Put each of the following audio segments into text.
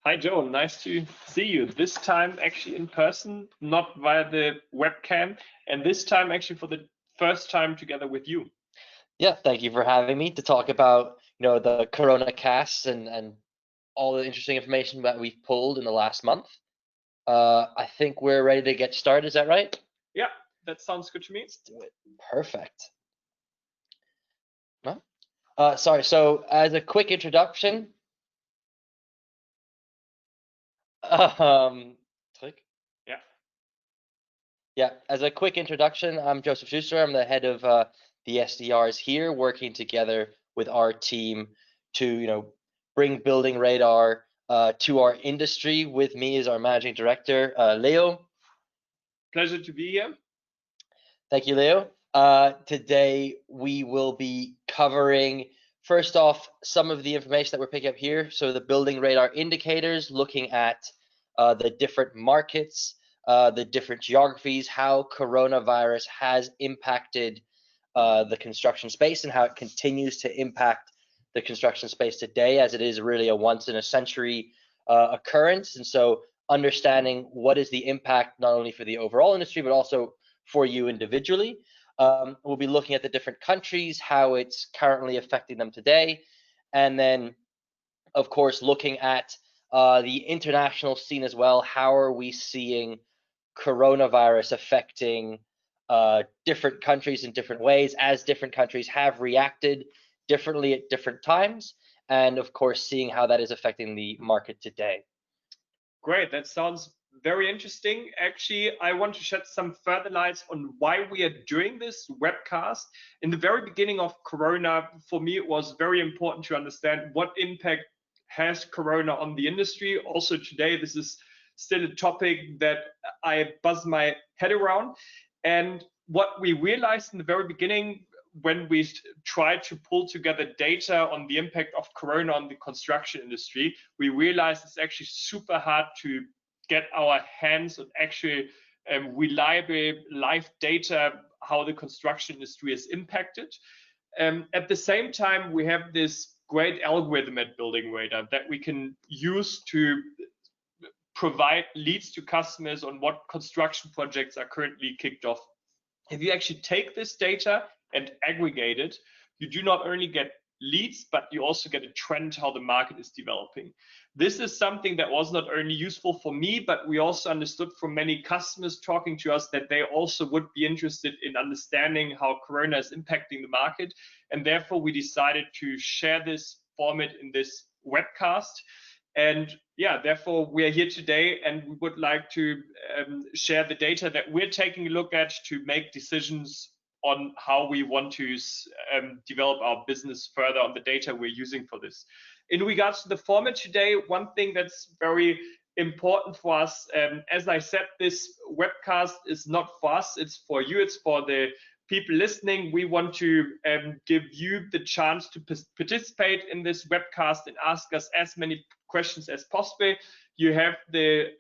Hi, Joe. Nice to see you. This time actually in person, not via the webcam, and this time actually for the first time together with you. Yeah, thank you for having me to talk about, the Corona casts and all the interesting information that we've pulled in the last month. I think we're ready to get started. Is that right? Yeah, that sounds good to me. Let's do it. Perfect. No? Sorry. So, as a quick introduction, click. Yeah. Yeah, as a quick introduction, I'm Joseph Schuster. I'm the head of the SDRs here, working together with our team to, bring building radar to our industry. With me is our managing director, Leo. Pleasure to be here. Thank you, Leo. Today we will be covering, first off, some of the information that we're picking up here. So the building radar indicators, looking at the different markets, the different geographies, how coronavirus has impacted the construction space and how it continues to impact the construction space today, as it is really a once in a century occurrence. And so understanding what is the impact not only for the overall industry, but also for you individually. We'll be looking at the different countries, how it's currently affecting them today, and then, of course, looking at the international scene as well. How are we seeing coronavirus affecting different countries in different ways, as different countries have reacted differently at different times, and of course, seeing how that is affecting the market today. Great. That sounds very interesting. Actually, I want to shed some further lights on why we are doing this webcast. In the very beginning of Corona, for me, it was very important to understand what impact has Corona on the industry. Also today, this is still a topic that I buzz my head around. And what we realized in the very beginning when we tried to pull together data on the impact of Corona on the construction industry, we realized it's actually super hard to get our hands on actually reliable live data how the construction industry is impacted. At the same time, we have this great algorithm at Building Radar that we can use to provide leads to customers on what construction projects are currently kicked off. If you actually take this data and aggregate it, you do not only get leads, but you also get a trend how the market is developing. This is something that was not only useful for me, but we also understood from many customers talking to us that they also would be interested in understanding how Corona is impacting the market. And therefore, we decided to share this format in this webcast. And yeah, therefore we are here today, and we would like to share the data that we're taking a look at to make decisions on how we want to develop our business further on the data we're using for this. In regards to the format today, one thing that's very important for us, as I said, this webcast is not for us, it's for you, it's for the people listening. We want to give you the chance to participate in this webcast and ask us as many questions as possible. You have the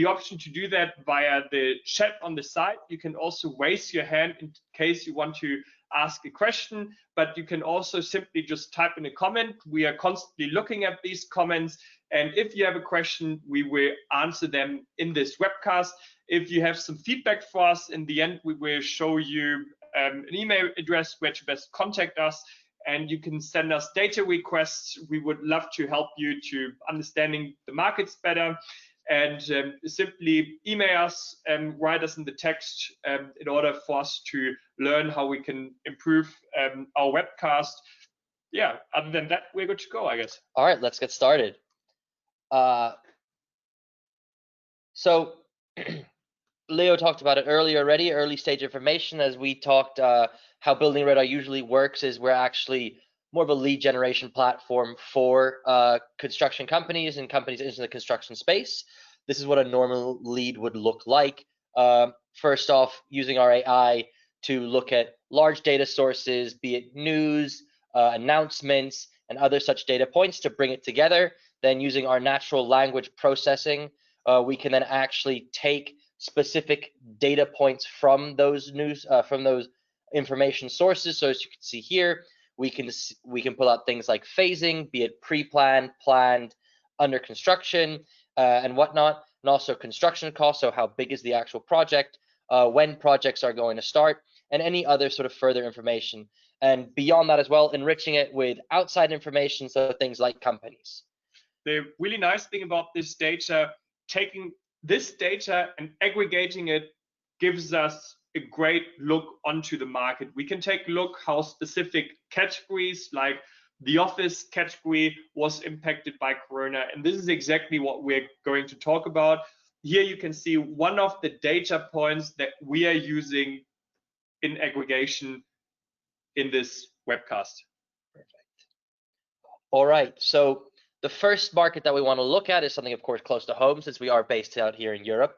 option to do that via the chat on the side. You can also raise your hand in case you want to ask a question, but you can also simply just type in a comment. We are constantly looking at these comments, and if you have a question, we will answer them in this webcast. If you have some feedback for us, in the end, we will show you an email address where to best contact us, and you can send us data requests. We would love to help you to understanding the markets better, and simply email us and write us in the text in order for us to learn how we can improve our webcast. Yeah, other than that, we're good to go, I guess. All right, let's get started. So Leo talked about it earlier already, early stage information. As we talked, how Building Radar usually works is we're actually more of a lead generation platform for construction companies and companies into the construction space. This is what a normal lead would look like. First off, using our AI to look at large data sources, be it news, announcements, and other such data points to bring it together. Then using our natural language processing, we can then actually take specific data points from those news, from those information sources. So as you can see here, we can pull out things like phasing, be it pre-planned, planned, under construction and whatnot, and also construction costs, so how big is the actual project, when projects are going to start, and any other sort of further information. And beyond that as well, enriching it with outside information, so things like companies. The really nice thing about this data, taking this data and aggregating it, gives us a great look onto the market. We can take a look how specific categories like the office category was impacted by Corona. And this is exactly what we're going to talk about. Here you can see one of the data points that we are using in aggregation in this webcast. Perfect. All right, so the first market that we want to look at is something, of course, close to home, since we are based out here in Europe.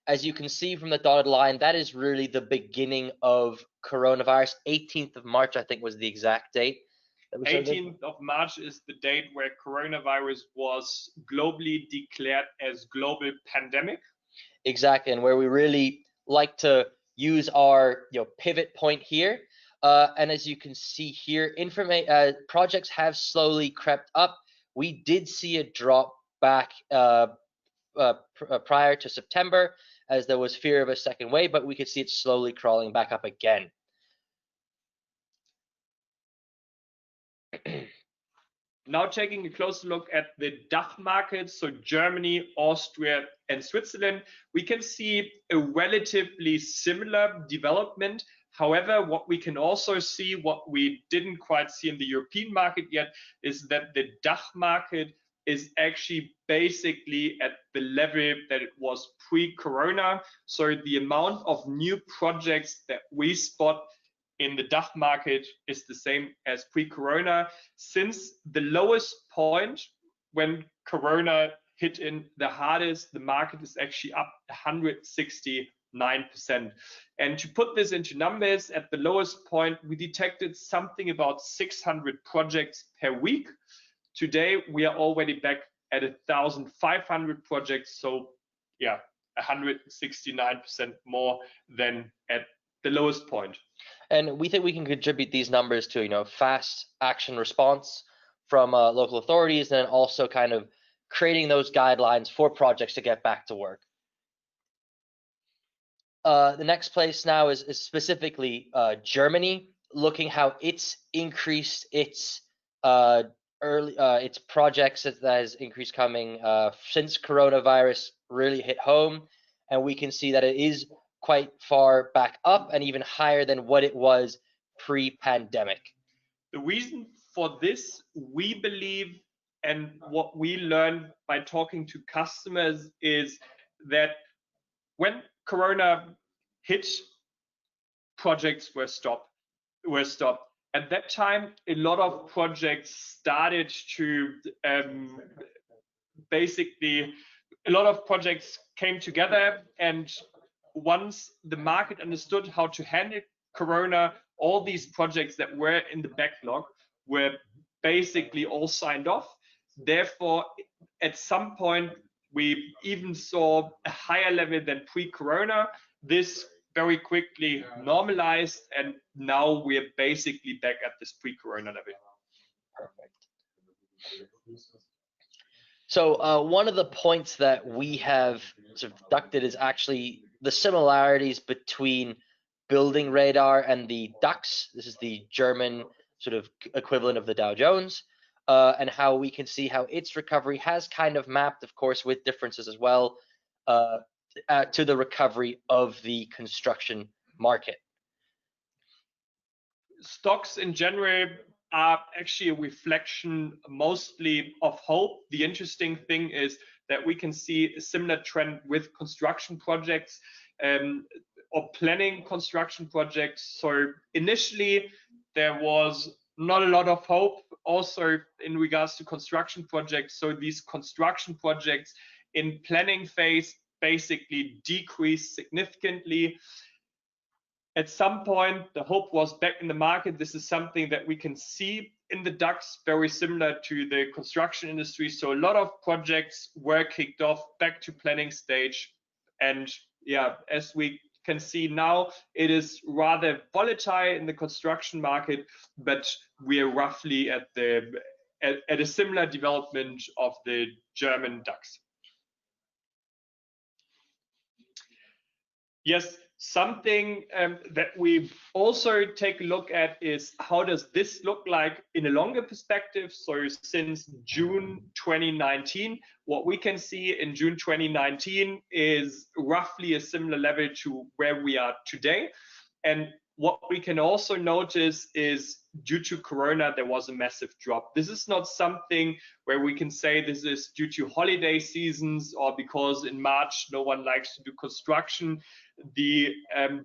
As you can see from the dotted line, that is really the beginning of coronavirus. 18th of March, I think, was the exact date. 18th of March is the date where coronavirus was globally declared as global pandemic. Exactly, and where we really like to use our pivot point here. And as you can see here, projects have slowly crept up. We did see a drop back prior to September, as there was fear of a second wave, but we could see it slowly crawling back up again. Now taking a closer look at the DACH markets, so Germany, Austria, and Switzerland, we can see a relatively similar development. However, what we can also see, what we didn't quite see in the European market yet, is that the DACH market is actually basically at the level that it was pre-corona. So the amount of new projects that we spot in the DACH market is the same as pre-corona. Since the lowest point when corona hit in the hardest, the market is actually up 169%. And to put this into numbers, at the lowest point, we detected something about 600 projects per week. Today, we are already back at 1,500 projects. So yeah, 169% more than at the lowest point. And we think we can contribute these numbers to fast action response from local authorities, and also kind of creating those guidelines for projects to get back to work. The next place now is specifically Germany, looking how it's increased its its projects that has increased coming since coronavirus really hit home, and we can see that it is quite far back up and even higher than what it was pre-pandemic. The reason for this, we believe, and what we learned by talking to customers, is that when Corona hit, projects were stopped. At that time, a lot of projects started to basically, a lot of projects came together, and once the market understood how to handle Corona, all these projects that were in the backlog were basically all signed off. Therefore, at some point, we even saw a higher level than pre-Corona. This very quickly normalized, and now we're basically back at this pre-Corona level. Perfect. So one of the points that we have sort of deducted is actually the similarities between building radar and the DAX. This is the German sort of equivalent of the Dow Jones, and how we can see how its recovery has kind of mapped, of course, with differences as well, to the recovery of the construction market. Stocks in general are actually a reflection mostly of hope. The interesting thing is that we can see a similar trend with construction projects or planning construction projects. So initially there was not a lot of hope also in regards to construction projects. So these construction projects in planning phase basically decreased significantly. At some point, the hope was back in the market. This is something that we can see in the DAX, very similar to the construction industry. So a lot of projects were kicked off back to planning stage. And yeah, as we can see now, it is rather volatile in the construction market, but we are roughly at the at a similar development of the German DAX. Yes, something that we also take a look at is how does this look like in a longer perspective. So since June 2019, what we can see in June 2019 is roughly a similar level to where we are today. And what we can also notice is due to Corona, there was a massive drop. This is not something where we can say this is due to holiday seasons or because in March no one likes to do construction. The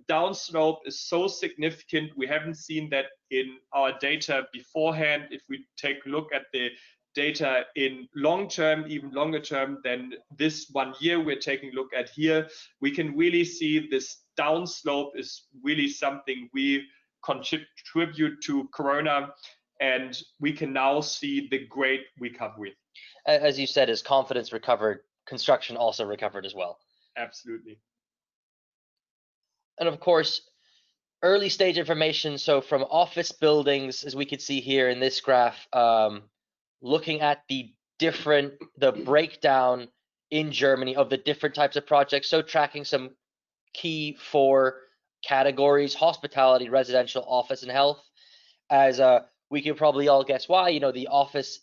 downslope is so significant. We haven't seen that in our data beforehand. If we take a look at the data in long term, even longer term than this 1 year we're taking a look at here, we can really see this downslope is really something we contribute to Corona, and we can now see the great recovery. As you said, as confidence recovered, construction also recovered as well. Absolutely. And of course, early stage information. So from office buildings, as we can see here in this graph, looking at the breakdown in Germany of the different types of projects. So tracking some key 4 categories: hospitality, residential, office, and health. As we can probably all guess why, the office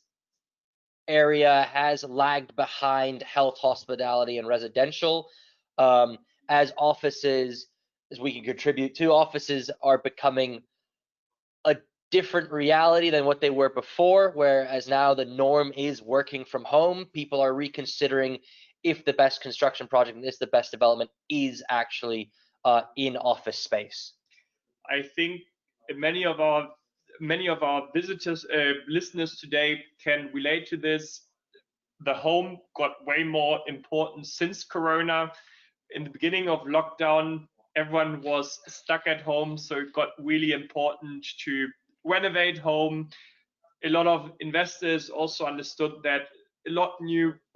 area has lagged behind health, hospitality, and residential. As offices, as we can contribute to, offices are becoming a different reality than what they were before, whereas now the norm is working from home. People are reconsidering if the best construction project and the best development is actually in office space. I think many of our visitors, listeners today can relate to this. The home got way more important since Corona. In the beginning of lockdown, everyone was stuck at home, so it got really important to renovate home. A lot of investors also understood that a lot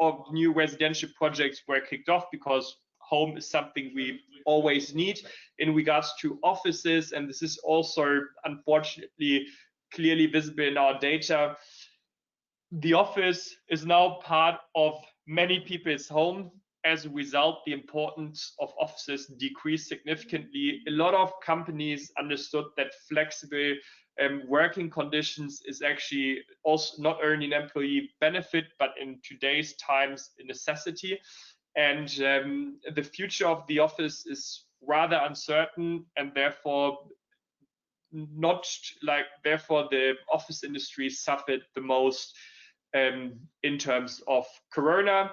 of new residential projects were kicked off because home is something we always need in regards to offices, and this is also unfortunately clearly visible in our data. The office is now part of many people's home. As a result, the importance of offices decreased significantly. A lot of companies understood that flexible working conditions is actually also not only an employee benefit, but in today's times a necessity. And the future of the office is rather uncertain, and therefore the office industry suffered the most in terms of Corona.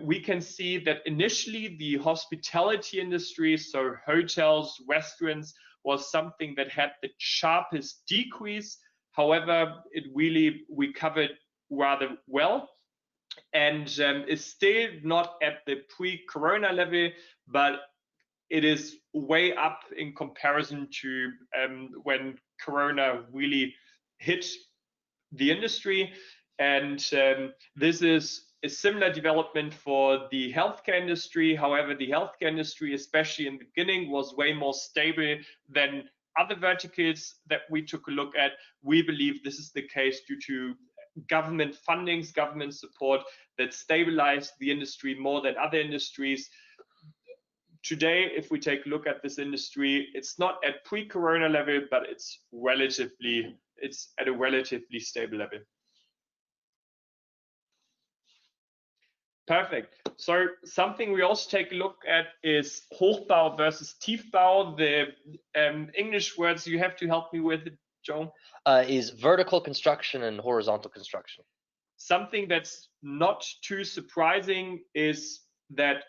We can see that initially the hospitality industry, so hotels, restaurants, was something that had the sharpest decrease. However, it really recovered rather well and is still not at the pre-Corona level, but it is way up in comparison to when Corona really hit the industry. And this is a similar development for the healthcare industry. However, the healthcare industry, especially in the beginning, was way more stable than other verticals that we took a look at. We believe this is the case due to government fundings, government support that stabilized the industry more than other industries. Today, if we take a look at this industry, it's not at pre-Corona level, but it's at a relatively stable level. Perfect. So something we also take a look at is Hochbau versus Tiefbau. The English words you have to help me with, Joe. Is vertical construction and horizontal construction. Something that's not too surprising is that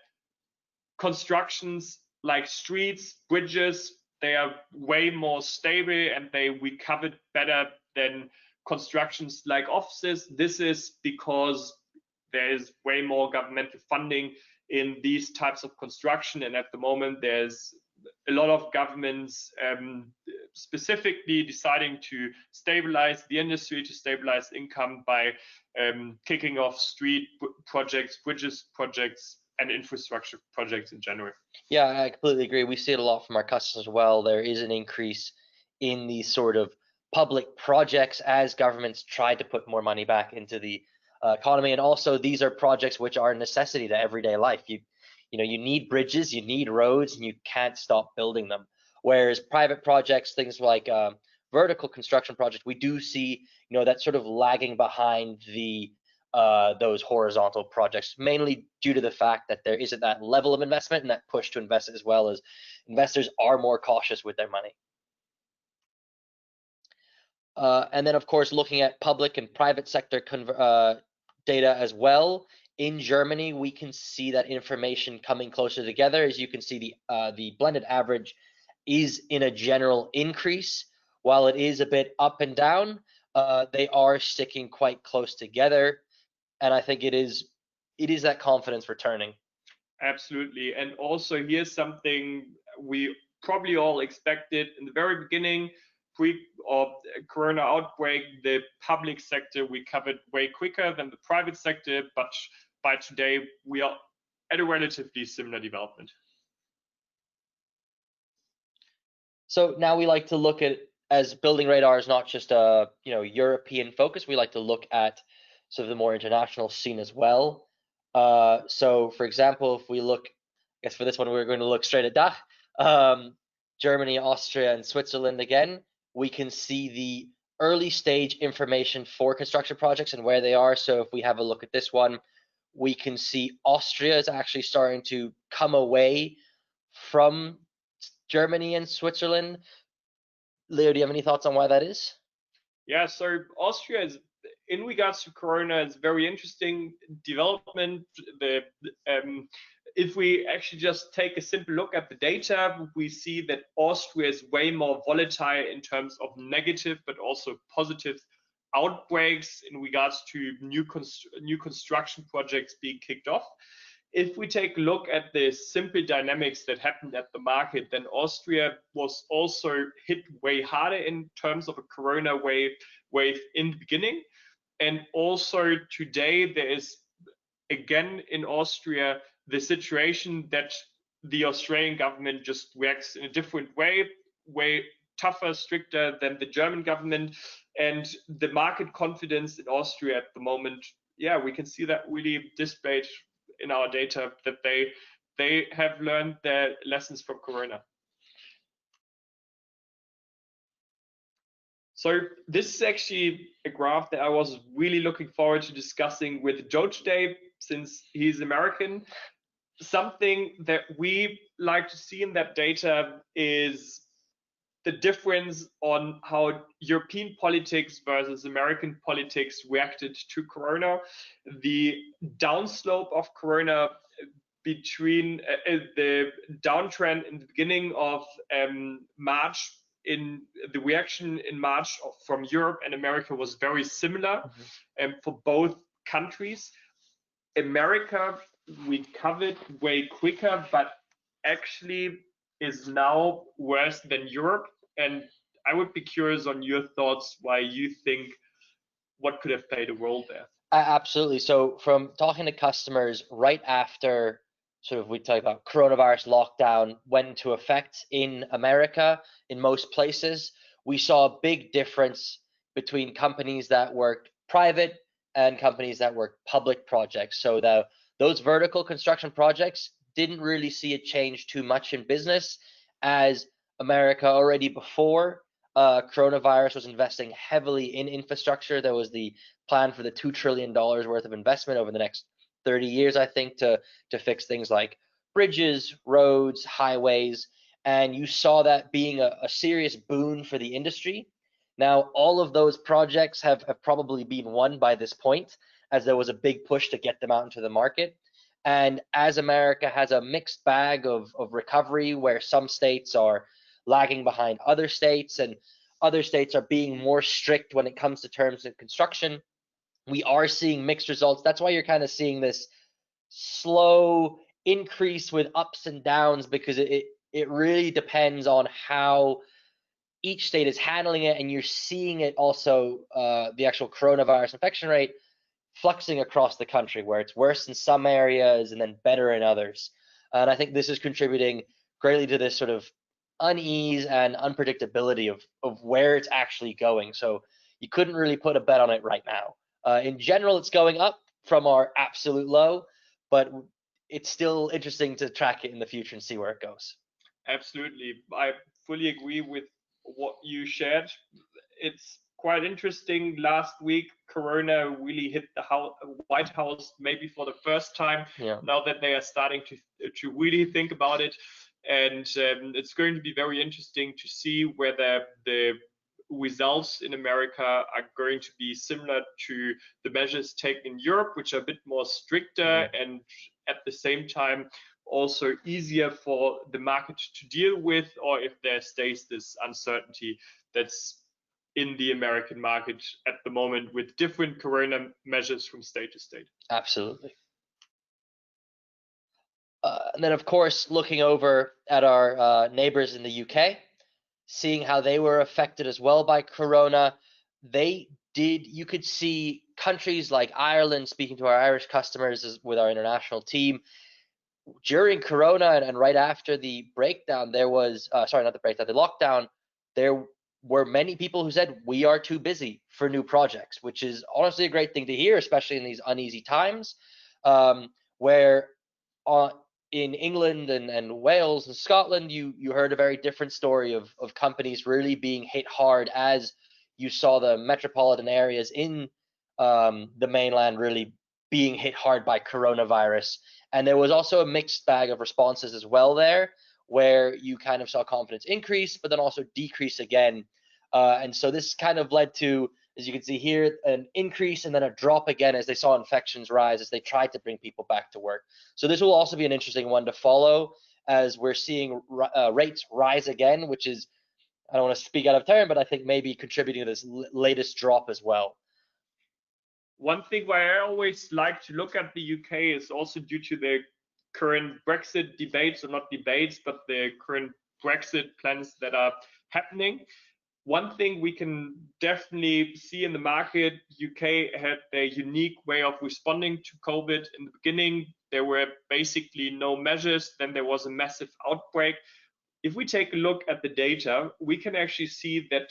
constructions like streets, bridges, they are way more stable and they recovered better than constructions like offices. This is because there is way more governmental funding in these types of construction, and at the moment there's a lot of governments specifically deciding to stabilize the industry, to stabilize income by kicking off street projects, bridges projects, and infrastructure projects in general. Yeah, I completely agree. We see it a lot from our customers as well. There is an increase in these sort of public projects as governments try to put more money back into the economy. And also, these are projects which are a necessity to everyday life. You know, you need bridges, you need roads, and you can't stop building them. Whereas private projects, things like vertical construction projects, we do see, you know, that sort of lagging behind the those horizontal projects, mainly due to the fact that there isn't that level of investment and that push to invest, as well as investors are more cautious with their money. And then, of course, looking at public and private sector data as well. In Germany, we can see that information coming closer together. As you can see, the blended average is in a general increase. While it is a bit up and down, they are sticking quite close together. And I think it is that confidence returning. Absolutely. And also here's something we probably all expected in the very beginning, pre or corona outbreak, the public sector we covered way quicker than the private sector, but by today we are at a relatively similar development. So now we like to look at, as Building Radar is not just a European focus, we like to look at sort of the more international scene as well. So for example, if we look, I guess for this one we're going to look straight at DACH, Germany, Austria, and Switzerland again. We can see the early stage information for construction projects and where they are. So if we have a look at this one, we can see Austria is actually starting to come away from Germany and Switzerland. Leo, do you have any thoughts on why that is? Yeah, so Austria is, in regards to Corona, is very interesting development. If we actually just take a simple look at the data, we see that Austria is way more volatile in terms of negative, but also positive outbreaks in regards to new construction projects being kicked off. If we take a look at the simple dynamics that happened at the market, then Austria was also hit way harder in terms of a Corona wave in the beginning. And also today, there is again in Austria the situation that the Australian government just reacts in a different way tougher, stricter than the German government. And the market confidence in Austria at the moment, yeah, we can see that really displayed in our data, that they have learned their lessons from Corona. So this is actually a graph that I was really looking forward to discussing with Joe today, since he's American. Something that we like to see in that data is the difference on how European politics versus American politics reacted to Corona. The downslope of Corona between the downtrend in the beginning of March, in the reaction in March from Europe and America was very similar for both countries. America recovered way quicker, but actually is now worse than Europe. And I would be curious on your thoughts, why you think what could have played a role there. Absolutely. So from talking to customers right after sort of we talk about coronavirus lockdown went into effect in America, in most places, we saw a big difference between companies that worked private and companies that worked public projects. So those vertical construction projects didn't really see a change too much in business, as America already before coronavirus was investing heavily in infrastructure. There was the plan for the $2 trillion worth of investment over the next 30 years, I think, to fix things like bridges, roads, highways, and you saw that being a serious boon for the industry. Now, all of those projects have probably been won by this point, as there was a big push to get them out into the market. And as America has a mixed bag of recovery, where some states are lagging behind other states and other states are being more strict when it comes to terms of construction, we are seeing mixed results. That's why you're kind of seeing this slow increase with ups and downs, because it really depends on how each state is handling it. And you're seeing it also, the actual coronavirus infection rate fluxing across the country, where it's worse in some areas and then better in others. And I think this is contributing greatly to this sort of unease and unpredictability of where it's actually going. So you couldn't really put a bet on it right now. In general, it's going up from our absolute low, but it's still interesting to track it in the future and see where it goes. Absolutely. I fully agree with what you shared. It's quite interesting. Last week, Corona really hit the White House maybe for the first time. Yeah. Now that they are starting to really think about it. And it's going to be very interesting to see whether the results in America are going to be similar to the measures taken in Europe, which are a bit more stricter and at the same time also easier for the market to deal with, or if there stays this uncertainty that's in the American market at the moment with different corona measures from state to state. Absolutely. And then, of course, looking over at our neighbors in the UK, seeing how they were affected as well by Corona, you could see countries like Ireland, speaking to our Irish customers with our international team, during Corona and right after the breakdown, there was, sorry, not the breakdown, the lockdown, there were many people who said, we are too busy for new projects, which is honestly a great thing to hear, especially in these uneasy times, where in England and Wales and Scotland, you heard a very different story of companies really being hit hard as you saw the metropolitan areas in the mainland really being hit hard by coronavirus. And there was also a mixed bag of responses as well there, where you kind of saw confidence increase, but then also decrease again. And so this kind of led to, as you can see here, an increase and then a drop again as they saw infections rise, as they tried to bring people back to work. So this will also be an interesting one to follow, as we're seeing rates rise again, which is, I don't want to speak out of turn, but I think maybe contributing to this latest drop as well. One thing why I always like to look at the UK is also due to the current Brexit debates, or not debates, but the current Brexit plans that are happening. One thing we can definitely see in the market, UK had a unique way of responding to COVID. In the beginning, there were basically no measures, then there was a massive outbreak. If we take a look at the data, we can actually see that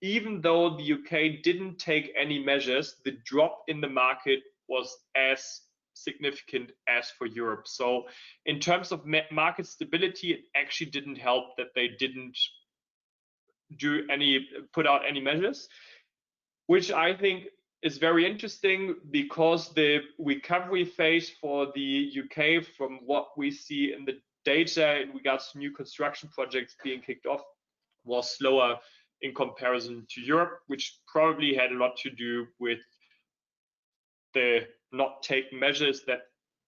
even though the UK didn't take any measures, the drop in the market was as significant as for Europe. So in terms of market stability, it actually didn't help that they didn't put out any measures, which I think is very interesting, because the recovery phase for the UK, from what we see in the data in regards to new construction projects being kicked off, was slower in comparison to Europe, which probably had a lot to do with the not taking measures that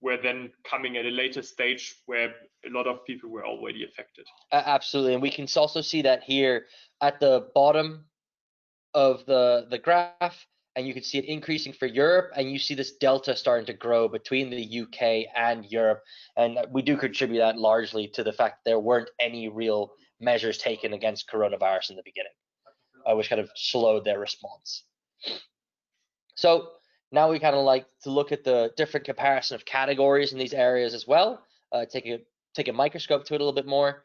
were then coming at a later stage where a lot of people were already affected. Absolutely, and we can also see that here at the bottom of the graph, and you can see it increasing for Europe, and you see this delta starting to grow between the UK and Europe, and we do contribute that largely to the fact that there weren't any real measures taken against coronavirus in the beginning, which kind of slowed their response. So now we kind of like to look at the different comparison of categories in these areas as well, take a microscope to it a little bit more.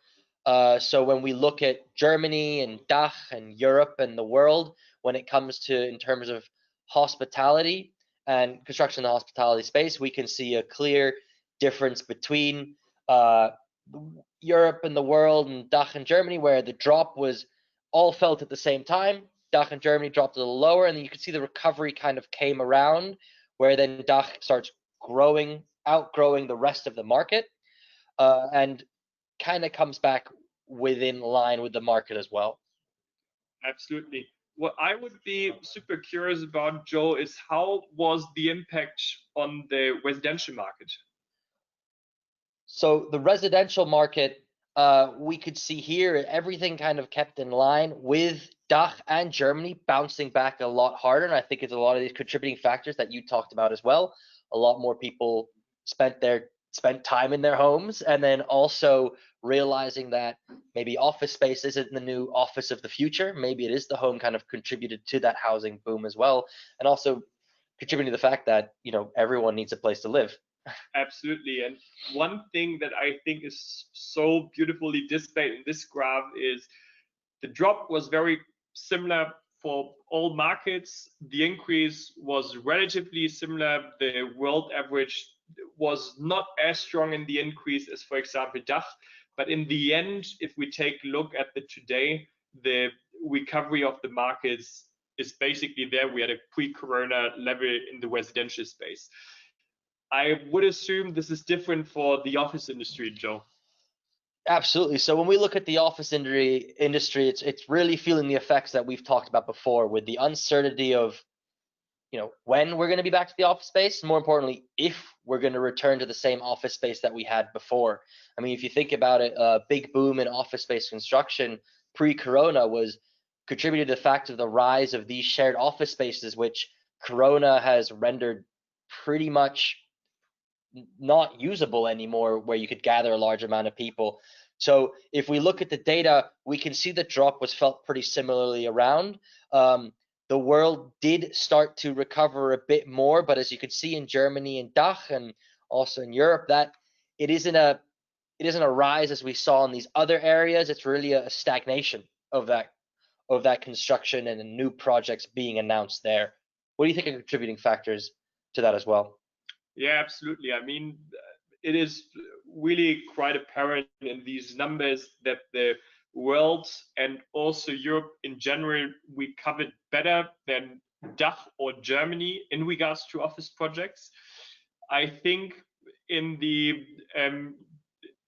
So when we look at Germany and DACH and Europe and the world, when it comes to in terms of hospitality and construction in the hospitality space, we can see a clear difference between Europe and the world and DACH and Germany, where the drop was all felt at the same time. DACH and Germany dropped a little lower, and then you can see the recovery kind of came around, where then DACH starts outgrowing the rest of the market, and kind of comes back within line with the market as well. Absolutely. What I would be super curious about, Joe, is how was the impact on the residential market? So the residential market, we could see here, everything kind of kept in line with DACH and Germany bouncing back a lot harder. And I think it's a lot of these contributing factors that you talked about as well. A lot more people spent time in their homes, and then also realizing that maybe office space isn't the new office of the future. Maybe it is the home, kind of contributed to that housing boom as well. And also contributing to the fact that, everyone needs a place to live. Absolutely. And one thing that I think is so beautifully displayed in this graph is the drop was very similar for all markets. The increase was relatively similar. The world average was not as strong in the increase as, for example, DACH. But in the end, if we take a look at the today, the recovery of the markets is basically there. We had a pre-corona level in the residential space. I would assume this is different for the office industry, Joe. Absolutely. So when we look at the office industry, it's really feeling the effects that we've talked about before, with the uncertainty of, when we're going to be back to the office space, more importantly, if we're going to return to the same office space that we had before. I mean, if you think about it, a big boom in office space construction pre-corona was contributed to the fact of the rise of these shared office spaces, which corona has rendered pretty much not usable anymore, where you could gather a large amount of people. So if we look at the data, we can see the drop was felt pretty similarly around. The world did start to recover a bit more, but as you can see in Germany and DACH, and also in Europe, that it isn't a rise as we saw in these other areas. It's really a stagnation of that construction and new projects being announced there. What do you think are contributing factors to that as well? Yeah, absolutely. I mean, it is really quite apparent in these numbers that the world and also Europe in general recovered better than DACH or Germany in regards to office projects. I think in the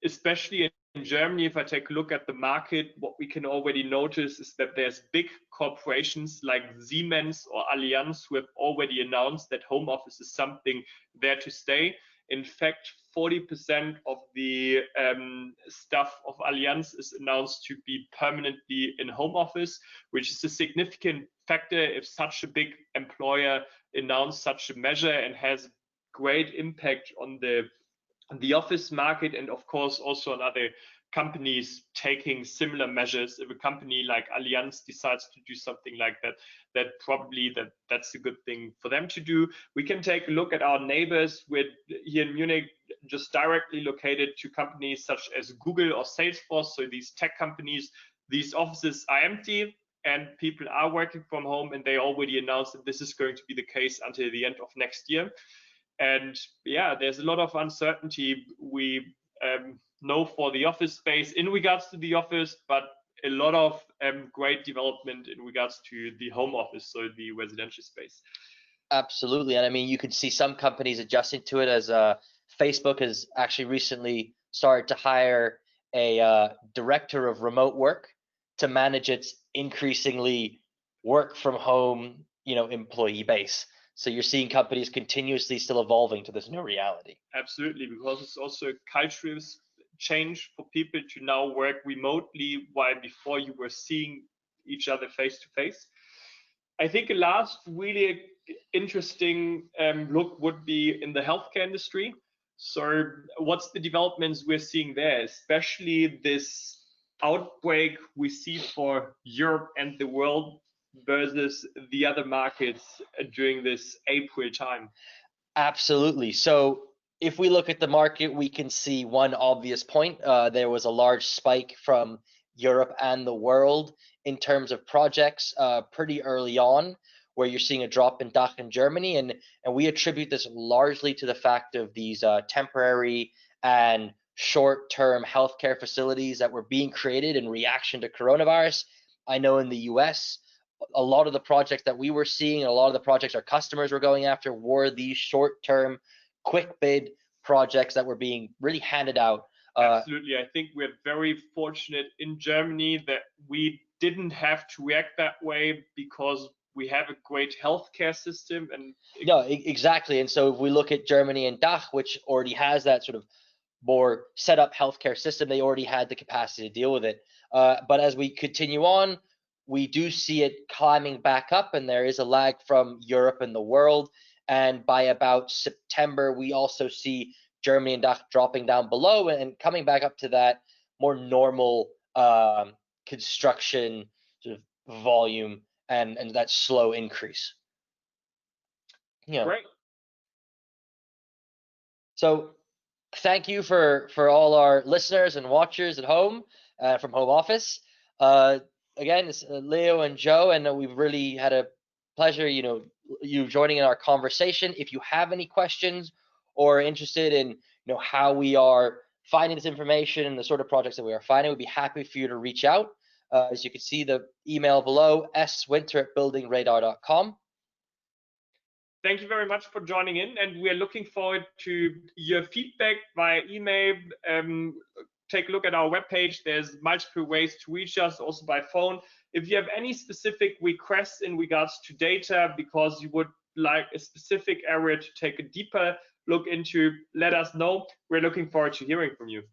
especially in Germany, if I take a look at the market, what we can already notice is that there's big corporations like Siemens or Allianz who have already announced that home office is something there to stay. In fact, 40% of the staff of Allianz is announced to be permanently in home office, which is a significant factor if such a big employer announced such a measure and has great impact on the office market, and of course also on other companies taking similar measures. If a company like Allianz decides to do something like that, that's a good thing for them to do. We can take a look at our neighbors with here in Munich, just directly located to companies such as Google or Salesforce. So these tech companies, these offices are empty and people are working from home, and they already announced that this is going to be the case until the end of next year. And yeah, there's a lot of uncertainty we know for the office space in regards to the office, but a lot of great development in regards to the home office, so the residential space. Absolutely. And I mean, you could see some companies adjusting to it, as Facebook has actually recently started to hire a director of remote work to manage its increasingly work from home, employee base. So you're seeing companies continuously still evolving to this new reality. Absolutely, because it's also a cultural change for people to now work remotely, while before you were seeing each other face to face. I think a last really interesting look would be in the healthcare industry. So what's the developments we're seeing there, especially this outbreak we see for Europe and the world versus the other markets during this April time? Absolutely. So if we look at the market, we can see one obvious point. There was a large spike from Europe and the world in terms of projects pretty early on, where you're seeing a drop in DACH and Germany. And we attribute this largely to the fact of these temporary and short-term healthcare facilities that were being created in reaction to coronavirus. I know in the US, a lot of the projects that we were seeing, and a lot of the projects our customers were going after, were these short-term, quick bid projects that were being really handed out. Absolutely. I think we're very fortunate in Germany that we didn't have to react that way because we have a great healthcare system. And no, exactly. And so if we look at Germany and DACH, which already has that sort of more set up healthcare system, they already had the capacity to deal with it. But as we continue on, we do see it climbing back up, and there is a lag from Europe and the world. And by about September, we also see Germany and DACH dropping down below and coming back up to that more normal construction sort of volume and that slow increase. Great. So thank you for all our listeners and watchers at home from home office. Again, it's Leo and Joe, and we've really had a pleasure, you joining in our conversation. If you have any questions or interested in, how we are finding this information and the sort of projects that we are finding, we'd be happy for you to reach out. As you can see, the email below, swinter@buildingradar.com. Thank you very much for joining in, and we are looking forward to your feedback via email. Take a look at our webpage. There's multiple ways to reach us, also by phone. If you have any specific requests in regards to data, because you would like a specific area to take a deeper look into, let us know. We're looking forward to hearing from you.